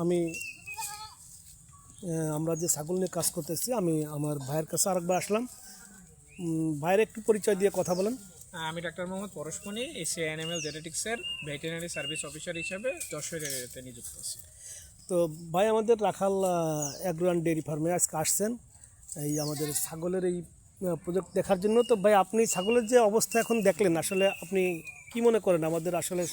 আমি আমরা যে ছাগল নিয়ে কাজ করতেছি, আমি আমার ভাইয়ের কাছে আরেকবার আসলাম। ভাইয়ের একটু পরিচয় দিয়ে কথা বলেন। আমি ডাক্তার মোহাম্মদ পরশমণি, এসি অ্যানিমেল জেনেটিক্সের ভেটেরিনারি সার্ভিস অফিসার হিসেবে যশোর এরিয়াতে নিযুক্ত আছি। তো ভাই আমাদের রাখাল অ্যাগ্রো অ্যান্ড ডেয়ারি ফার্মে আজকে আসছেন এই আমাদের ছাগলের এই প্রজেক্ট দেখার জন্য। তো ভাই আপনি ছাগলের যে অবস্থা এখন দেখলেন, আসলে আপনি কি মনে করেন আমাদের আসলে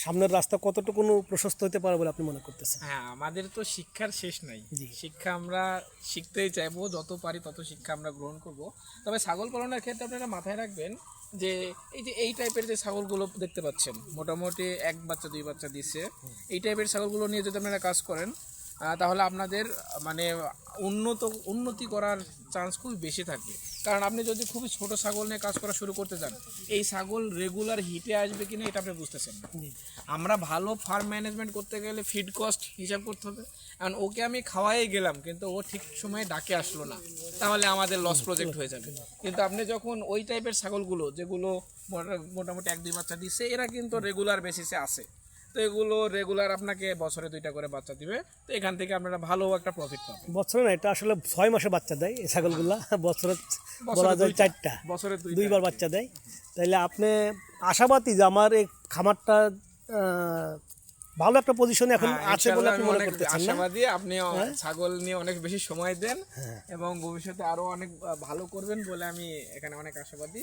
সামনের রাস্তা কতটুকু প্রশস্ত হতে পারে বলে আপনি মনে করতেছেন? হ্যাঁ, আমাদের তো শিক্ষার শেষ নাই। জি। শিক্ষা আমরা শিখতেই চাইবো, যত পারি তত শিক্ষা আমরা গ্রহণ করব। তবে ছাগল পালনের ক্ষেত্রে আপনারা মাথায় রাখবেন যে এই টাইপের যে ছাগলগুলো দেখতে পাচ্ছেন, মোটামুটি এক বাচ্চা দুই বাচ্চা দিচ্ছে, এই টাইপের ছাগলগুলো নিয়ে যদি আপনারা কাজ করেন তাহলে আপনাদের মানে উন্নতি করার চান্স খুবই বেশি থাকবে। কারণ আপনি যদি খুবই ছোট ছাগল নিয়ে কাজ করা শুরু করতে চান, এই ছাগল রেগুলার হিটে আসবে কিনা এটা আপনি বুঝতেছেন না। আমরা ভালো ফার্ম ম্যানেজমেন্ট করতে গেলে ফিড কস্ট হিসাব করতে হবে। কারণ ওকে আমি খাওয়াই গেলাম কিন্তু ও ঠিক সময়ে ডাকে আসলো না, তাহলে আমাদের লস প্রজেক্ট হয়ে যাবে। কিন্তু আপনি যখন ওই টাইপের ছাগলগুলো যেগুলো মোটামুটি এক দুই বাচ্চা দিচ্ছে, এরা কিন্তু রেগুলার বেসিসে আসে, তো এগুলো রেগুলার আপনাকে বছরে 2টা করে বাচ্চা দিবে, তো এখান থেকে আপনারা ভালো একটা প্রফিট পাবেন। বছরে না, এটা আসলে 6 মাসে বাচ্চা দেয় এই ছাগলগুলা। বছরে বলা যায় 4টা, বছরে 2বার বাচ্চা দেয়। তাইলে আপনি আশাবাদী যে আমার এই খামারটা ভালো একটা পজিশনে এখন আছে বলে আপনি মনে করতেছেন? আশাবাদী, আপনি ছাগল নিয়ে অনেক বেশি সময় দেন এবং ভবিষ্যতে আরো অনেক ভালো করবেন বলে আমি এখানে অনেক আশাবাদী।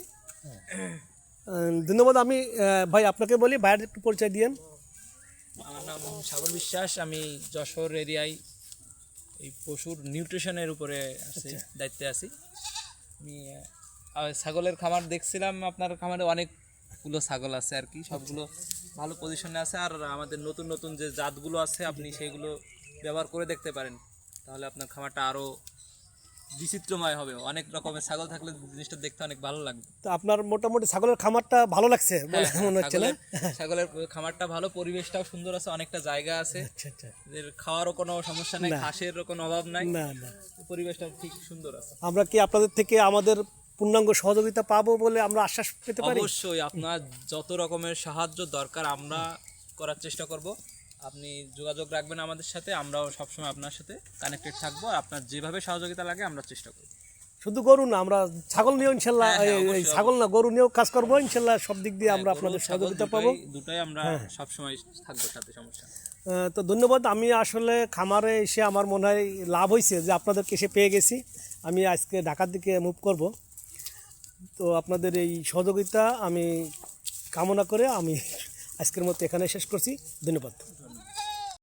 ধন্যবাদ। আমি ভাই আপনাকে বলি, ভাইয়ের একটু পরিচয় দিয়েন। আমার নাম সাগর বিশ্বাস। আমি যশোর এরিয়ায় এই পশুর নিউট্রিশনের উপরে আছি, দায়িত্বে আছি। আমি ছাগলের খামার দেখছিলাম, আপনার খামারে অনেকগুলো ছাগল আছে আর কি, সবগুলো ভালো পজিশনে আছে। আর আমাদের নতুন নতুন যে জাতগুলো আছে আপনি সেইগুলো ব্যবহার করে দেখতে পারেন, তাহলে আপনার খামারটা আরও বিচিত্রময় হবে। অনেক রকমের ছাগল থাকলে জিনিসটা দেখতে অনেক ভালো লাগবে। তো আপনার মোটামুটি ছাগলের খামারটা ভালো লাগছে বলে মনে হচ্ছে না? ছাগলের খামারটা ভালো, পরিবেশটাও সুন্দর আছে, অনেকটা জায়গা আছে, আচ্ছা আচ্ছা। এদের খাওয়ারও কোনো সমস্যা নেই, ঘাসের কোনো অভাব নাই, না না, পরিবেশটা ঠিক সুন্দর আছে। আমরা কি আপনাদের থেকে আমাদের পূর্ণাঙ্গ সহযোগিতা পাবো বলে আমরা আশ্বাস পেতে পারি? অবশ্যই আপনার যত রকমের সাহায্য দরকার আমরা করার চেষ্টা করব। আপনি যোগাযোগ রাখবেন আমাদের সাথে, আমরাও সবসময় আপনার সাথে কানেক্টেড থাকবো। আর আপনার যেভাবে সহযোগিতা লাগে আমরা চেষ্টা করব। শুধু গরু না, আমরা ছাগল নিয়েও ইনশাল্লাহ, ছাগল না গরু নিয়েও কাজ করবো ইনশাল্লাহ। সব দিক দিয়ে আমরা আপনাদের সহযোগিতা পাবো। দুটাই আমরা সবসময় থাকবো সাথে, সমস্যা নেই। তো ধন্যবাদ। আমি আসলে খামারে এসে আমার মনে হয় লাভ হয়েছে যে আপনাদেরকে এসে পেয়ে গেছি। আমি আজকে ঢাকার দিকে মুভ করব, তো আপনাদের এই সহযোগিতা আমি কামনা করে আমি আজকের মতো এখানে শেষ করছি। ধন্যবাদ।